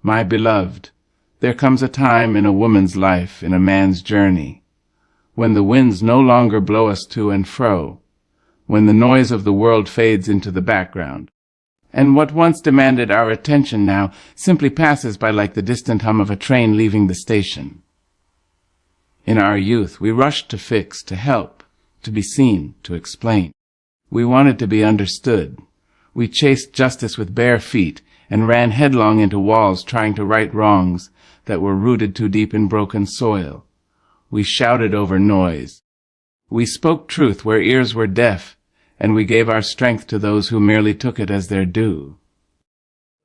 My beloved, there comes a time in a woman's life, in a man's journey, when the winds no longer blow us to and fro, when the noise of the world fades into the background, and what once demanded our attention now simply passes by like the distant hum of a train leaving the station. In our youth, we rushed to fix, to help, to be seen, to explain. We wanted to be understood. We chased justice with bare feet and ran headlong into walls trying to right wrongs that were rooted too deep in broken soil. We shouted over noise. We spoke truth where ears were deaf, and we gave our strength to those who merely took it as their due.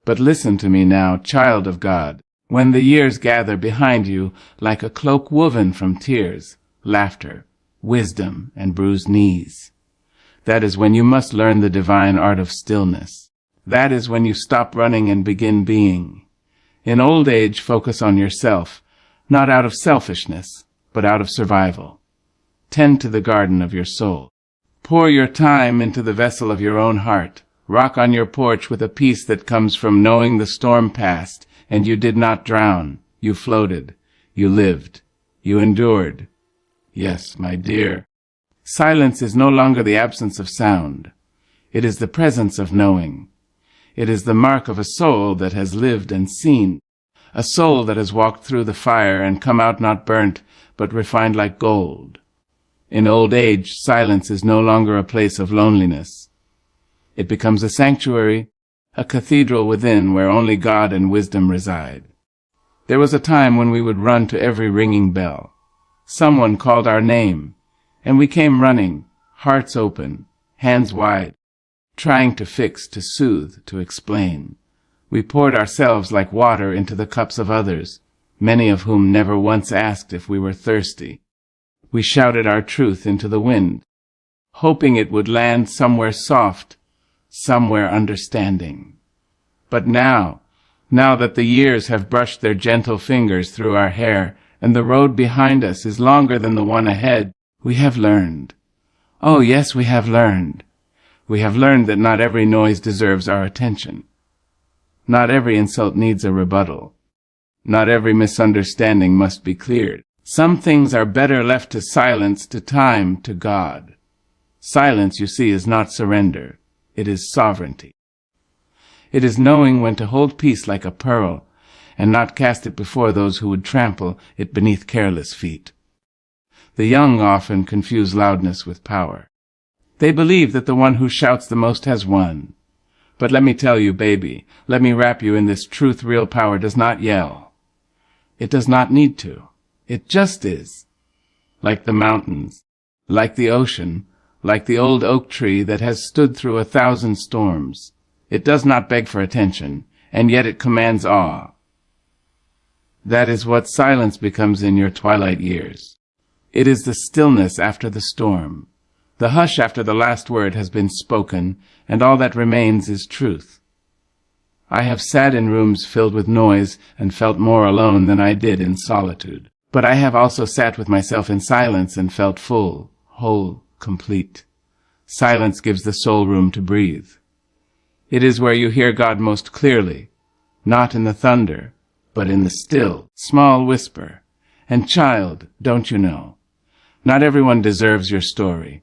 But listen to me now, child of God, when the years gather behind you like a cloak woven from tears, laughter, wisdom, and bruised knees. That is when you must learn the divine art of stillness. That is when you stop running and begin being. In old age, focus on yourself, not out of selfishness, but out of survival. Tend to the garden of your soul. Pour your time into the vessel of your own heart. Rock on your porch with a peace that comes from knowing the storm passed, and you did not drown. You floated. You lived. You endured. Yes, my dear. Silence is no longer the absence of sound. It is the presence of knowing. It is the mark of a soul that has lived and seen, a soul that has walked through the fire and come out not burnt, but refined like gold. In old age, silence is no longer a place of loneliness. It becomes a sanctuary, a cathedral within where only God and wisdom reside. There was a time when we would run to every ringing bell. Someone called our name, and we came running, hearts open, hands wide, trying to fix, to soothe, to explain. We poured ourselves like water into the cups of others, many of whom never once asked if we were thirsty. We shouted our truth into the wind, hoping it would land somewhere soft, somewhere understanding. But now that the years have brushed their gentle fingers through our hair, and the road behind us is longer than the one ahead, we have learned. Oh, yes, we have learned. We have learned that not every noise deserves our attention. Not every insult needs a rebuttal. Not every misunderstanding must be cleared. Some things are better left to silence, to time, to God. Silence, you see, is not surrender. It is sovereignty. It is knowing when to hold peace like a pearl, and not cast it before those who would trample it beneath careless feet. The young often confuse loudness with power. They believe that the one who shouts the most has won. But let me tell you, baby, let me wrap you in this truth: real power does not yell. It does not need to. It just is. Like the mountains, like the ocean, like the old oak tree that has stood through 1,000 storms. It does not beg for attention, and yet it commands awe. That is what silence becomes in your twilight years. It is the stillness after the storm, the hush after the last word has been spoken, and all that remains is truth. I have sat in rooms filled with noise and felt more alone than I did in solitude. But I have also sat with myself in silence and felt full, whole, complete. Silence gives the soul room to breathe. It is where you hear God most clearly, not in the thunder, but in the still, small whisper. And child, don't you know, not everyone deserves your story.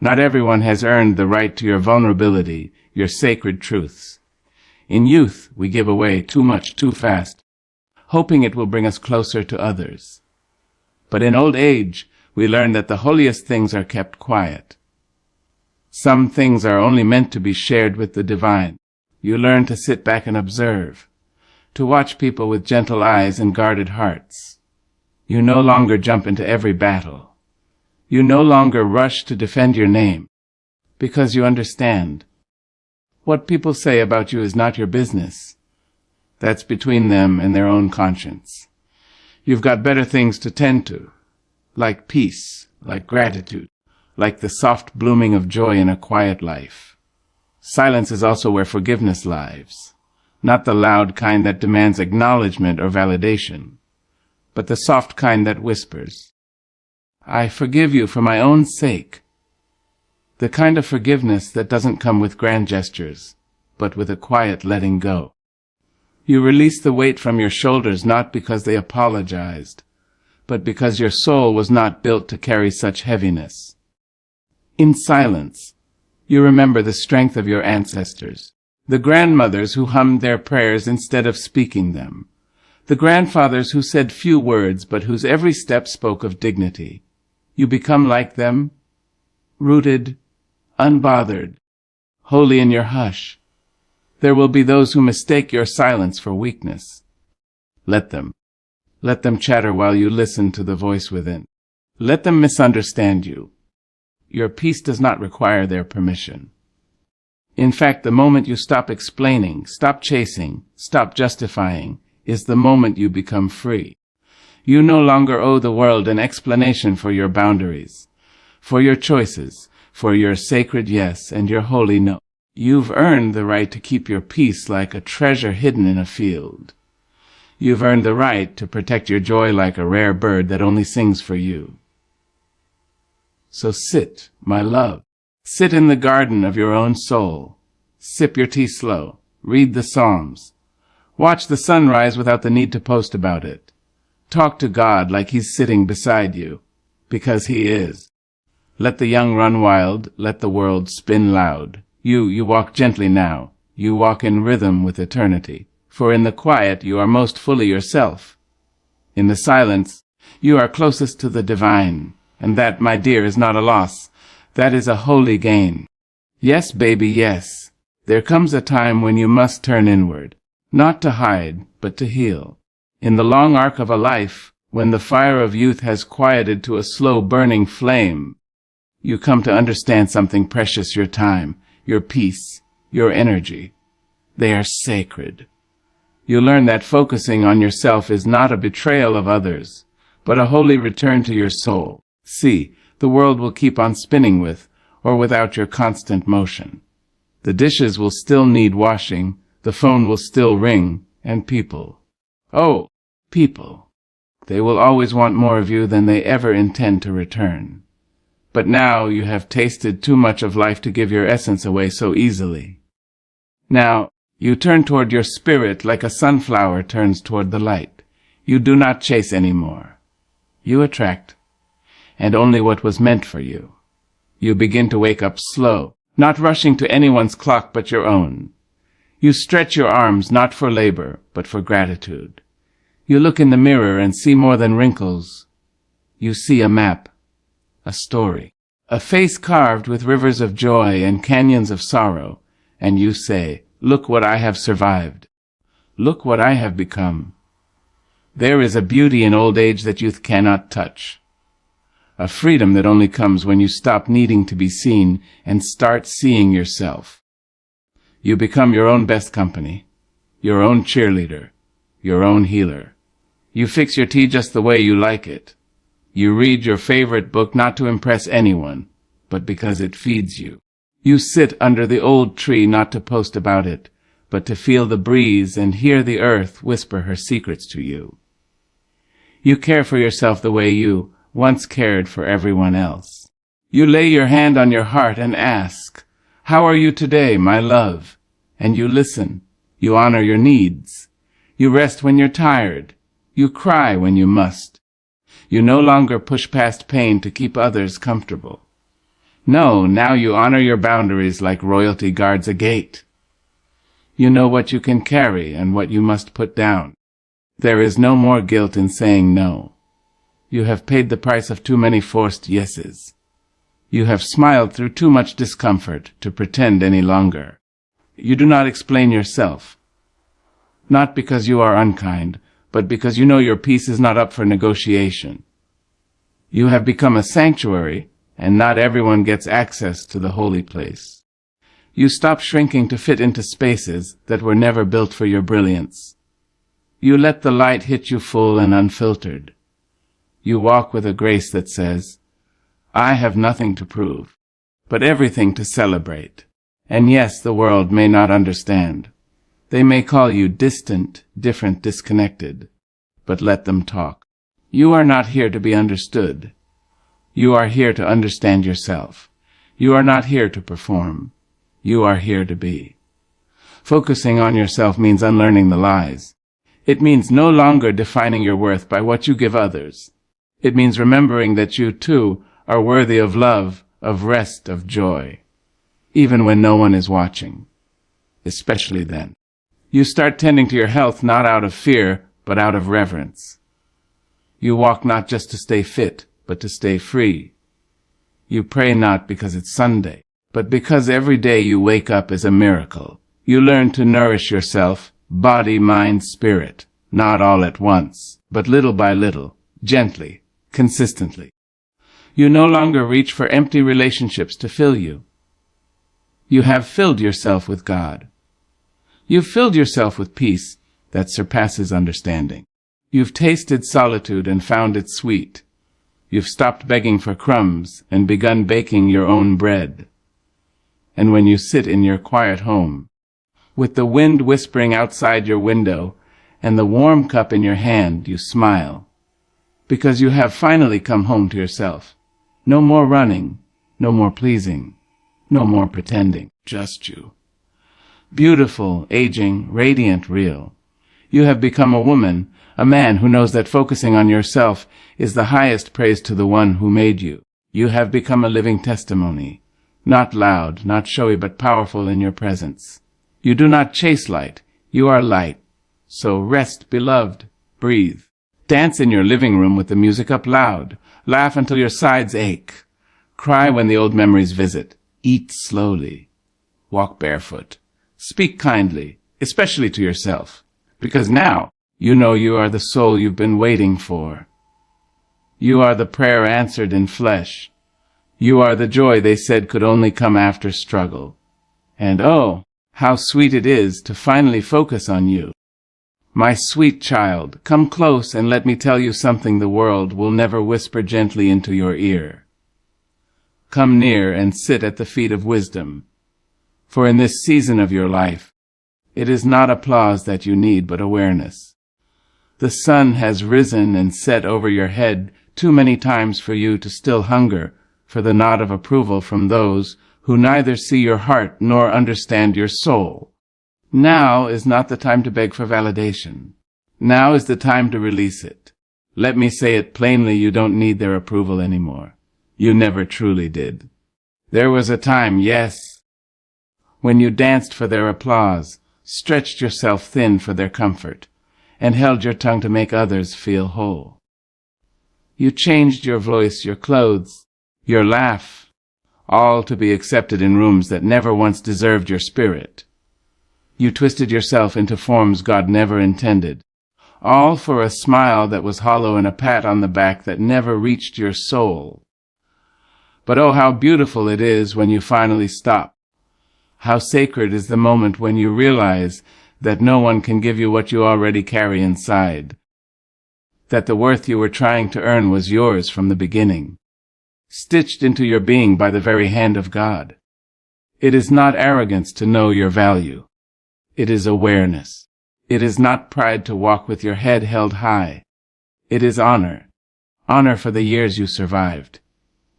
Not everyone has earned the right to your vulnerability, your sacred truths. In youth, we give away too much too fast, hoping it will bring us closer to others. But in old age, we learn that the holiest things are kept quiet. Some things are only meant to be shared with the divine. You learn to sit back and observe, to watch people with gentle eyes and guarded hearts. You no longer jump into every battle. You no longer rush to defend your name, because you understand. What people say about you is not your business. That's between them and their own conscience. You've got better things to tend to, like peace, like gratitude, like the soft blooming of joy in a quiet life. Silence is also where forgiveness lies, not the loud kind that demands acknowledgement or validation, but the soft kind that whispers, I forgive you for my own sake. The kind of forgiveness that doesn't come with grand gestures, but with a quiet letting go. You release the weight from your shoulders not because they apologized, but because your soul was not built to carry such heaviness. In silence, you remember the strength of your ancestors, the grandmothers who hummed their prayers instead of speaking them, the grandfathers who said few words but whose every step spoke of dignity. You become like them, rooted, unbothered, holy in your hush. There will be those who mistake your silence for weakness. Let them. Let them chatter while you listen to the voice within. Let them misunderstand you. Your peace does not require their permission. In fact, the moment you stop explaining, stop chasing, stop justifying, is the moment you become free. You no longer owe the world an explanation for your boundaries, for your choices, for your sacred yes and your holy no. You've earned the right to keep your peace like a treasure hidden in a field. You've earned the right to protect your joy like a rare bird that only sings for you. So sit, my love. Sit in the garden of your own soul. Sip your tea slow. Read the Psalms. Watch the sun rise without the need to post about it. Talk to God like he's sitting beside you, because he is. Let the young run wild, let the world spin loud. You walk gently now. You walk in rhythm with eternity. For in the quiet you are most fully yourself. In the silence you are closest to the divine, and that, my dear, is not a loss. That is a holy gain. Yes, baby, yes. There comes a time when you must turn inward, not to hide, but to heal. In the long arc of a life, when the fire of youth has quieted to a slow burning flame, you come to understand something precious: your time, your peace, your energy. They are sacred. You learn that focusing on yourself is not a betrayal of others, but a holy return to your soul. See, the world will keep on spinning with or without your constant motion. The dishes will still need washing, the phone will still ring, and people. Oh, people. They will always want more of you than they ever intend to return. But now you have tasted too much of life to give your essence away so easily. Now, you turn toward your spirit like a sunflower turns toward the light. You do not chase any more. You attract, and only what was meant for you. You begin to wake up slow, not rushing to anyone's clock but your own. You stretch your arms not for labor, but for gratitude. You look in the mirror and see more than wrinkles. You see a map, a story, a face carved with rivers of joy and canyons of sorrow, and you say, "Look what I have survived. Look what I have become." There is a beauty in old age that youth cannot touch. A freedom that only comes when you stop needing to be seen and start seeing yourself. You become your own best company, your own cheerleader, your own healer. You fix your tea just the way you like it. You read your favorite book not to impress anyone, but because it feeds you. You sit under the old tree not to post about it, but to feel the breeze and hear the earth whisper her secrets to you. You care for yourself the way you once cared for everyone else. You lay your hand on your heart and ask, "How are you today, my love?" And you listen. You honor your needs. You rest when you're tired. You cry when you must. You no longer push past pain to keep others comfortable. No, now you honor your boundaries like royalty guards a gate. You know what you can carry and what you must put down. There is no more guilt in saying no. You have paid the price of too many forced yeses. You have smiled through too much discomfort to pretend any longer. You do not explain yourself. Not because you are unkind, but because you know your peace is not up for negotiation. You have become a sanctuary, and not everyone gets access to the holy place. You stop shrinking to fit into spaces that were never built for your brilliance. You let the light hit you full and unfiltered. You walk with a grace that says, "I have nothing to prove, but everything to celebrate." And yes, the world may not understand. They may call you distant, different, disconnected, but let them talk. You are not here to be understood. You are here to understand yourself. You are not here to perform. You are here to be. Focusing on yourself means unlearning the lies. It means no longer defining your worth by what you give others. It means remembering that you, too, are worthy of love, of rest, of joy, even when no one is watching, especially then. You start tending to your health not out of fear, but out of reverence. You walk not just to stay fit, but to stay free. You pray not because it's Sunday, but because every day you wake up is a miracle. You learn to nourish yourself, body, mind, spirit, not all at once, but little by little, gently, consistently. You no longer reach for empty relationships to fill you. You have filled yourself with God. You've filled yourself with peace that surpasses understanding. You've tasted solitude and found it sweet. You've stopped begging for crumbs and begun baking your own bread. And when you sit in your quiet home, with the wind whispering outside your window and the warm cup in your hand, you smile, because you have finally come home to yourself. No more running, no more pleasing, no more pretending, just you. Beautiful, aging, radiant, real. You have become a woman, a man who knows that focusing on yourself is the highest praise to the one who made you. You have become a living testimony, not loud, not showy, but powerful in your presence. You do not chase light, you are light. So rest, beloved, breathe. Dance in your living room with the music up loud. Laugh until your sides ache. Cry when the old memories visit. Eat slowly. Walk barefoot. Speak kindly, especially to yourself, because now you know you are the soul you've been waiting for. You are the prayer answered in flesh. You are the joy they said could only come after struggle. And oh, how sweet it is to finally focus on you. My sweet child, come close and let me tell you something the world will never whisper gently into your ear. Come near and sit at the feet of wisdom. For in this season of your life, it is not applause that you need, but awareness. The sun has risen and set over your head too many times for you to still hunger for the nod of approval from those who neither see your heart nor understand your soul. Now is not the time to beg for validation. Now is the time to release it. Let me say it plainly, you don't need their approval anymore. You never truly did. There was a time, yes, when you danced for their applause, stretched yourself thin for their comfort, and held your tongue to make others feel whole. You changed your voice, your clothes, your laugh, all to be accepted in rooms that never once deserved your spirit. You twisted yourself into forms God never intended, all for a smile that was hollow and a pat on the back that never reached your soul. But oh, how beautiful it is when you finally stop. How sacred is the moment when you realize that no one can give you what you already carry inside, that the worth you were trying to earn was yours from the beginning, stitched into your being by the very hand of God. It is not arrogance to know your value. It is awareness. It is not pride to walk with your head held high. It is honor. Honor for the years you survived.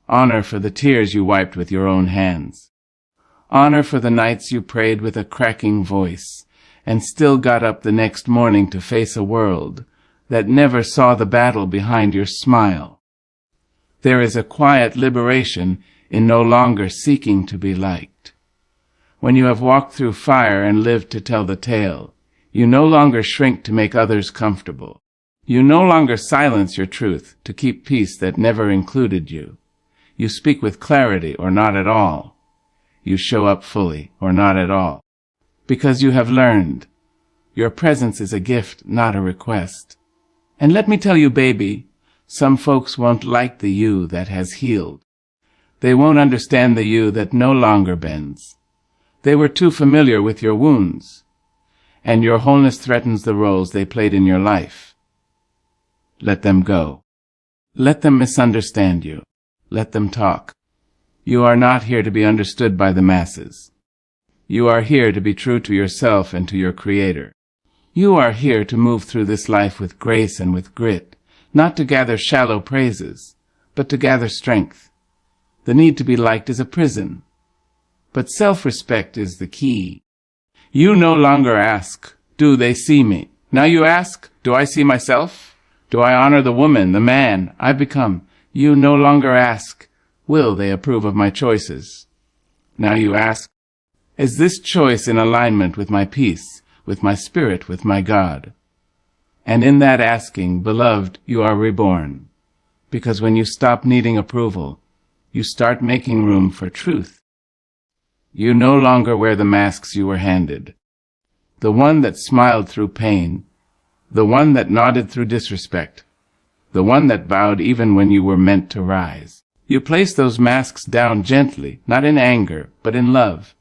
Honor for the tears you wiped with your own hands. Honor for the nights you prayed with a cracking voice and still got up the next morning to face a world that never saw the battle behind your smile. There is a quiet liberation in no longer seeking to be liked. When you have walked through fire and lived to tell the tale, you no longer shrink to make others comfortable. You no longer silence your truth to keep peace that never included you. You speak with clarity or not at all. You show up fully or not at all. Because you have learned. Your presence is a gift, not a request. And let me tell you, baby, some folks won't like the you that has healed. They won't understand the you that no longer bends. They were too familiar with your wounds, and your wholeness threatens the roles they played in your life. Let them go. Let them misunderstand you. Let them talk. You are not here to be understood by the masses. You are here to be true to yourself and to your Creator. You are here to move through this life with grace and with grit, not to gather shallow praises, but to gather strength. The need to be liked is a prison, but self-respect is the key. You no longer ask, do they see me? Now you ask, do I see myself? Do I honor the woman, the man I've become? You no longer ask, will they approve of my choices? Now you ask, is this choice in alignment with my peace, with my spirit, with my God? And in that asking, beloved, you are reborn. Because when you stop needing approval, you start making room for truth. You no longer wear the masks you were handed. The one that smiled through pain, the one that nodded through disrespect, the one that bowed even when you were meant to rise. You place those masks down gently, not in anger, but in love.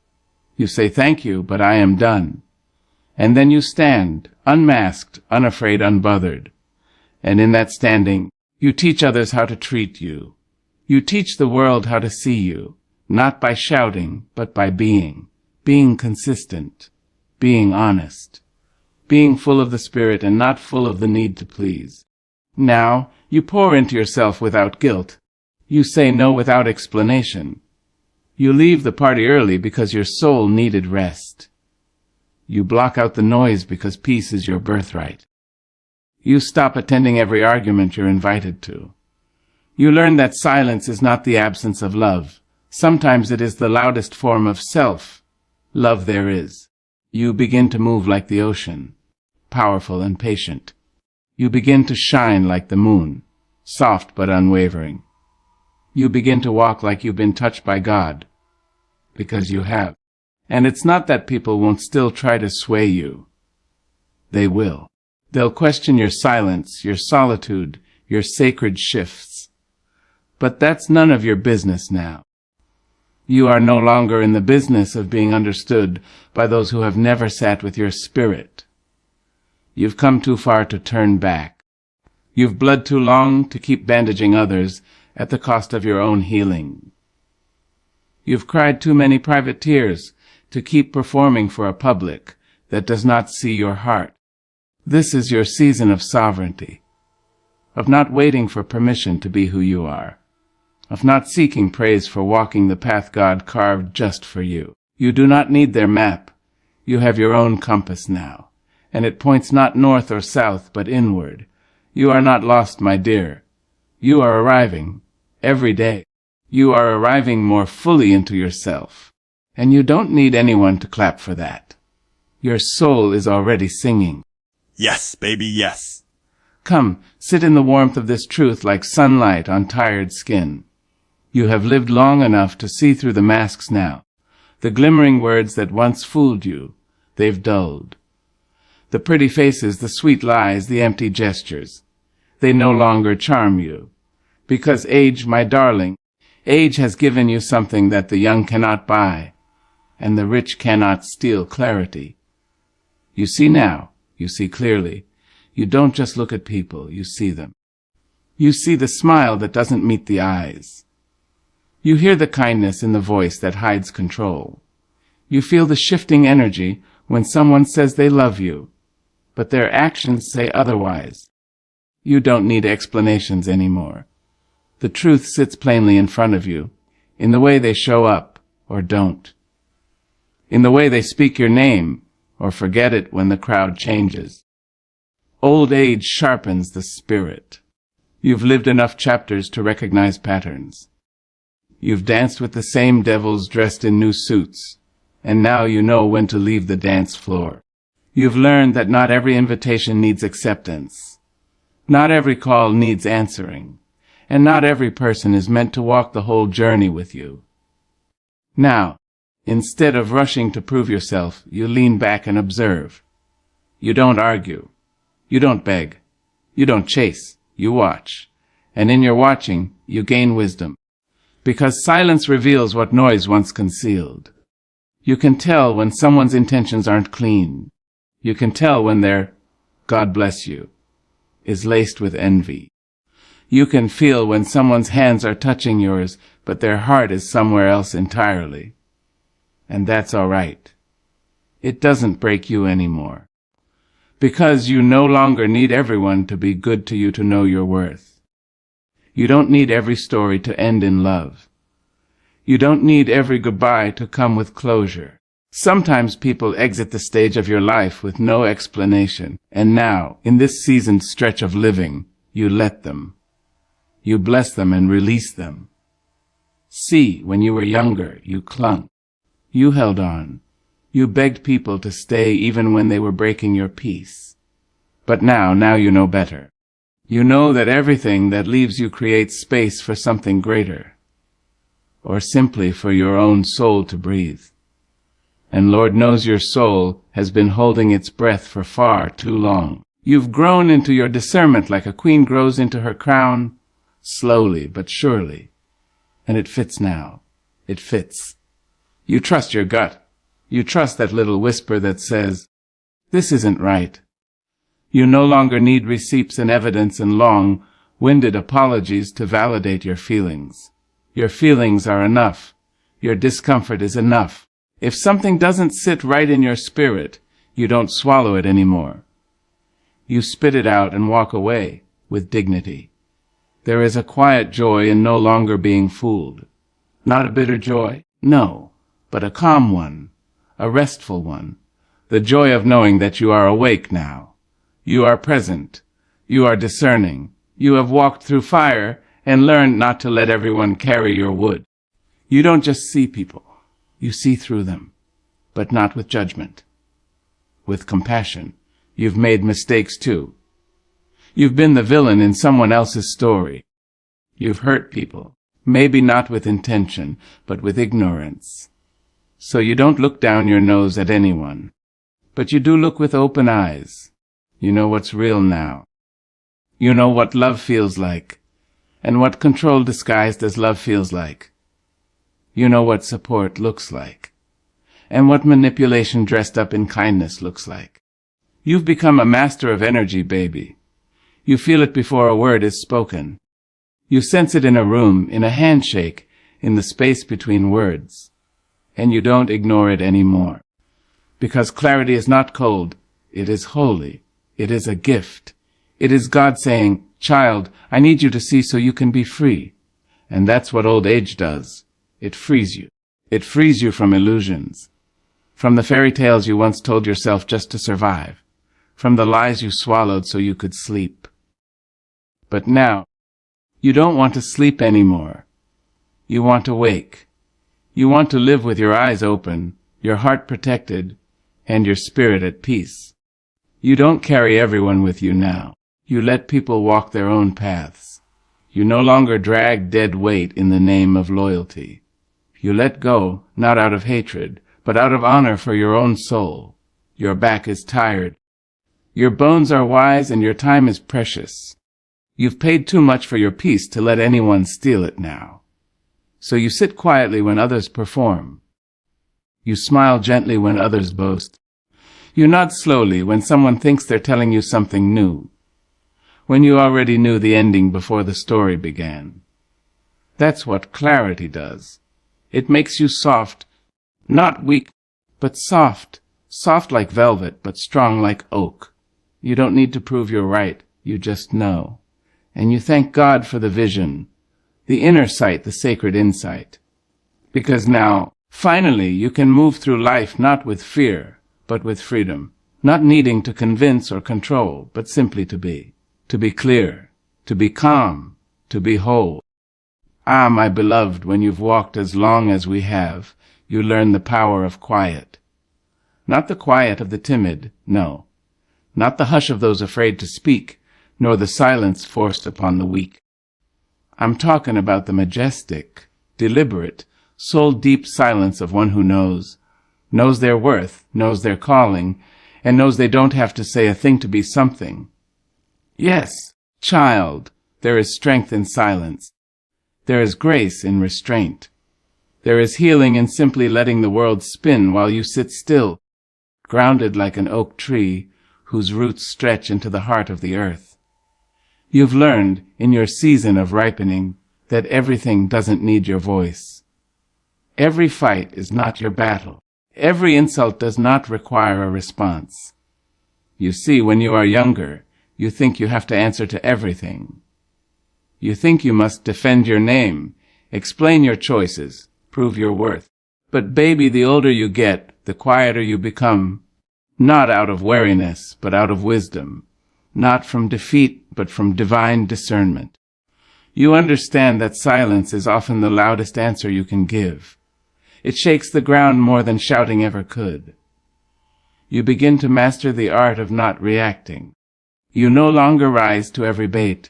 You say, thank you, but I am done. And then you stand, unmasked, unafraid, unbothered. And in that standing, you teach others how to treat you. You teach the world how to see you, not by shouting, but by being consistent, being honest, being full of the Spirit and not full of the need to please. Now, you pour into yourself without guilt. You say no without explanation. You leave the party early because your soul needed rest. You block out the noise because peace is your birthright. You stop attending every argument you're invited to. You learn that silence is not the absence of love. Sometimes it is the loudest form of self-love there is. You begin to move like the ocean, powerful and patient. You begin to shine like the moon, soft but unwavering. You begin to walk like you've been touched by God, because you have. And it's not that people won't still try to sway you. They will. They'll question your silence, your solitude, your sacred shifts. But that's none of your business now. You are no longer in the business of being understood by those who have never sat with your spirit. You've come too far to turn back. You've bled too long to keep bandaging others at the cost of your own healing. You've cried too many private tears to keep performing for a public that does not see your heart. This is your season of sovereignty, of not waiting for permission to be who you are, of not seeking praise for walking the path God carved just for you. You do not need their map. You have your own compass now, and it points not north or south, but inward. You are not lost, my dear. You are arriving every day. You are arriving more fully into yourself, and you don't need anyone to clap for that. Your soul is already singing. Yes, baby, yes. Come, sit in the warmth of this truth like sunlight on tired skin. You have lived long enough to see through the masks now. The glimmering words that once fooled you, they've dulled. The pretty faces, the sweet lies, the empty gestures, they no longer charm you. Because age, my darling, age has given you something that the young cannot buy, and the rich cannot steal clarity. You see now, you see clearly. You don't just look at people, you see them. You see the smile that doesn't meet the eyes. You hear the kindness in the voice that hides control. You feel the shifting energy when someone says they love you, but their actions say otherwise. You don't need explanations anymore. The truth sits plainly in front of you, in the way they show up or don't, in the way they speak your name or forget it when the crowd changes. Old age sharpens the spirit. You've lived enough chapters to recognize patterns. You've danced with the same devils dressed in new suits, and now you know when to leave the dance floor. You've learned that not every invitation needs acceptance. Not every call needs answering, and not every person is meant to walk the whole journey with you. Now, instead of rushing to prove yourself, you lean back and observe. You don't argue. You don't beg. You don't chase. You watch. And in your watching, you gain wisdom. Because silence reveals what noise once concealed. You can tell when someone's intentions aren't clean. You can tell when their "God bless you" is laced with envy. You can feel when someone's hands are touching yours, but their heart is somewhere else entirely. And that's all right. It doesn't break you anymore. Because you no longer need everyone to be good to you to know your worth. You don't need every story to end in love. You don't need every goodbye to come with closure. Sometimes people exit the stage of your life with no explanation, and now, in this seasoned stretch of living, you let them. You bless them and release them. See, when you were younger, you clung. You held on. You begged people to stay even when they were breaking your peace. But now you know better. You know that everything that leaves you creates space for something greater, or simply for your own soul to breathe. And Lord knows your soul has been holding its breath for far too long. You've grown into your discernment like a queen grows into her crown, slowly but surely. And it fits now. It fits. You trust your gut. You trust that little whisper that says, "This isn't right." You no longer need receipts and evidence and long-winded apologies to validate your feelings. Your feelings are enough. Your discomfort is enough. If something doesn't sit right in your spirit, you don't swallow it anymore. You spit it out and walk away with dignity. There is a quiet joy in no longer being fooled. Not a bitter joy, no, but a calm one, a restful one. The joy of knowing that you are awake now. You are present. You are discerning. You have walked through fire and learned not to let everyone carry your wood. You don't just see people. You see through them, but not with judgment. With compassion. You've made mistakes too. You've been the villain in someone else's story. You've hurt people, maybe not with intention, but with ignorance. So you don't look down your nose at anyone, but you do look with open eyes. You know what's real now. You know what love feels like, and what control disguised as love feels like. You know what support looks like, and what manipulation dressed up in kindness looks like. You've become a master of energy, baby. You feel it before a word is spoken. You sense it in a room, in a handshake, in the space between words. And you don't ignore it anymore. Because clarity is not cold, it is holy. It is a gift. It is God saying, "Child, I need you to see so you can be free." And that's what old age does. It frees you. It frees you from illusions. From the fairy tales you once told yourself just to survive. From the lies you swallowed so you could sleep. But now, you don't want to sleep anymore. You want to wake. You want to live with your eyes open, your heart protected, and your spirit at peace. You don't carry everyone with you now. You let people walk their own paths. You no longer drag dead weight in the name of loyalty. You let go, not out of hatred, but out of honor for your own soul. Your back is tired. Your bones are wise and your time is precious. You've paid too much for your peace to let anyone steal it now. So you sit quietly when others perform. You smile gently when others boast. You nod slowly when someone thinks they're telling you something new, when you already knew the ending before the story began. That's what clarity does. It makes you soft, not weak, but soft, soft like velvet, but strong like oak. You don't need to prove you're right, you just know. And you thank God for the vision, the inner sight, the sacred insight. Because now, finally, you can move through life not with fear, but with freedom, not needing to convince or control, but simply to be clear, to be calm, to be whole. Ah, my beloved, when you've walked as long as we have, you learn the power of quiet. Not the quiet of the timid, no. Not the hush of those afraid to speak, nor the silence forced upon the weak. I'm talking about the majestic, deliberate, soul-deep silence of one who knows their worth, knows their calling, and knows they don't have to say a thing to be something. Yes, child, there is strength in silence. There is grace in restraint. There is healing in simply letting the world spin while you sit still, grounded like an oak tree whose roots stretch into the heart of the earth. You've learned, in your season of ripening, that everything doesn't need your voice. Every fight is not your battle. Every insult does not require a response. You see, when you are younger, you think you have to answer to everything. You think you must defend your name, explain your choices, prove your worth. But baby, the older you get, the quieter you become, not out of weariness, but out of wisdom, not from defeat, but from divine discernment. You understand that silence is often the loudest answer you can give. It shakes the ground more than shouting ever could. You begin to master the art of not reacting. You no longer rise to every bait.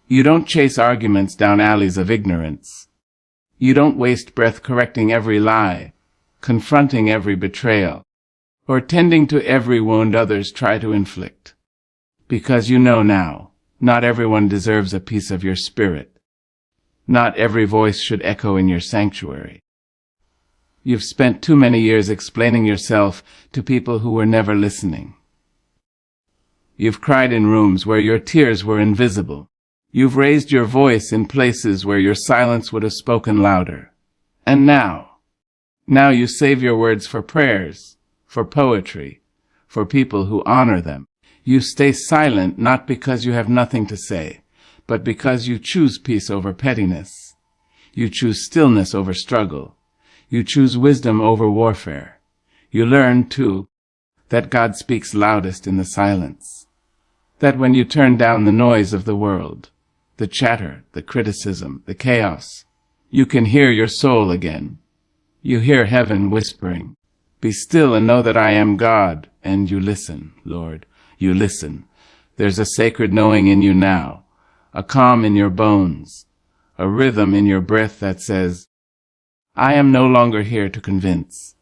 You don't chase arguments down alleys of ignorance. You don't waste breath correcting every lie, confronting every betrayal, or tending to every wound others try to inflict. Because you know now, not everyone deserves a piece of your spirit. Not every voice should echo in your sanctuary. You've spent too many years explaining yourself to people who were never listening. You've cried in rooms where your tears were invisible. You've raised your voice in places where your silence would have spoken louder. And now you save your words for prayers, for poetry, for people who honor them. You stay silent not because you have nothing to say, but because you choose peace over pettiness. You choose stillness over struggle. You choose wisdom over warfare. You learn, too, that God speaks loudest in the silence. That when you turn down the noise of the world, the chatter, the criticism, the chaos, you can hear your soul again. You hear heaven whispering, "Be still and know that I am God." And you listen, Lord. You listen. There's a sacred knowing in you now, a calm in your bones, a rhythm in your breath that says, I am no longer here to convince.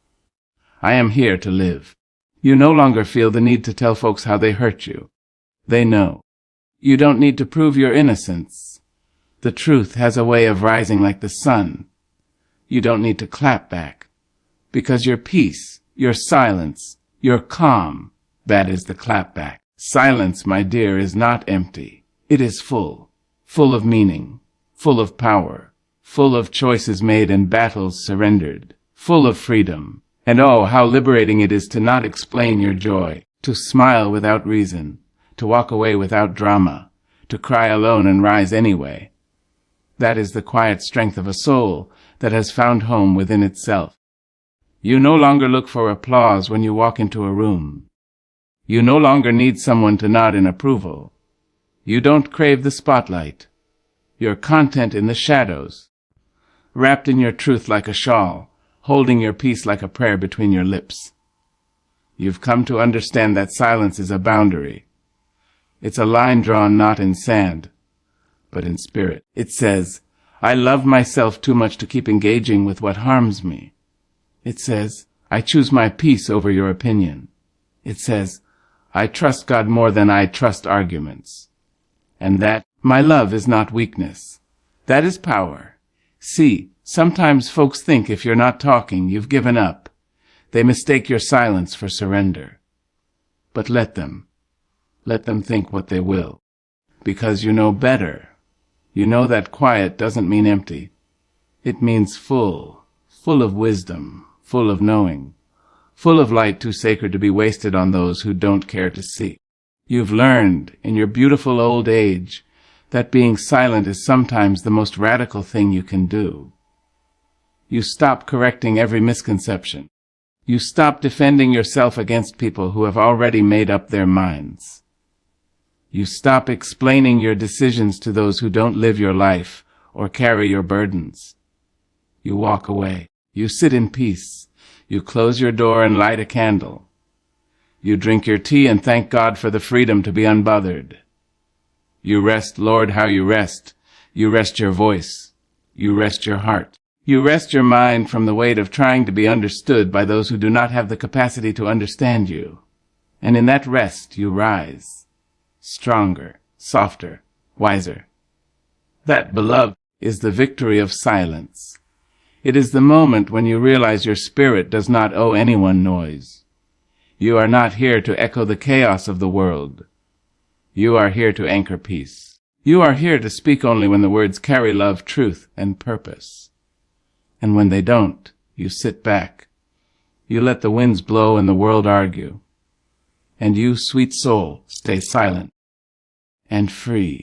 I am here to live. You no longer feel the need to tell folks how they hurt you. They know. You don't need to prove your innocence. The truth has a way of rising like the sun. You don't need to clap back. Because your peace, your silence, your calm, that is the clapback. Silence, my dear, is not empty. It is full of meaning, full of power, full of choices made and battles surrendered, full of freedom. And oh, how liberating it is to not explain your joy, to smile without reason, to walk away without drama, to cry alone and rise anyway. That is the quiet strength of a soul that has found home within itself. You no longer look for applause when you walk into a room. You no longer need someone to nod in approval. You don't crave the spotlight. You're content in the shadows, wrapped in your truth like a shawl, holding your peace like a prayer between your lips. You've come to understand that silence is a boundary. It's a line drawn not in sand, but in spirit. It says, I love myself too much to keep engaging with what harms me. It says, I choose my peace over your opinion. It says, I trust God more than I trust arguments. And that, my love, is not weakness. That is power. See, sometimes folks think if you're not talking, you've given up. They mistake your silence for surrender. But let them think what they will. Because you know better. You know that quiet doesn't mean empty. It means full of wisdom, full of knowing, full of light too sacred to be wasted on those who don't care to see. You've learned, in your beautiful old age, that being silent is sometimes the most radical thing you can do. You stop correcting every misconception. You stop defending yourself against people who have already made up their minds. You stop explaining your decisions to those who don't live your life or carry your burdens. You walk away. You sit in peace. You close your door and light a candle. You drink your tea and thank God for the freedom to be unbothered. You rest, Lord, how you rest. You rest your voice. You rest your heart. You rest your mind from the weight of trying to be understood by those who do not have the capacity to understand you. And in that rest you rise, stronger, softer, wiser. That, beloved, is the victory of silence. It is the moment when you realize your spirit does not owe anyone noise. You are not here to echo the chaos of the world. You are here to anchor peace. You are here to speak only when the words carry love, truth, and purpose. And when they don't, you sit back. You let the winds blow and the world argue. And you, sweet soul, stay silent and free.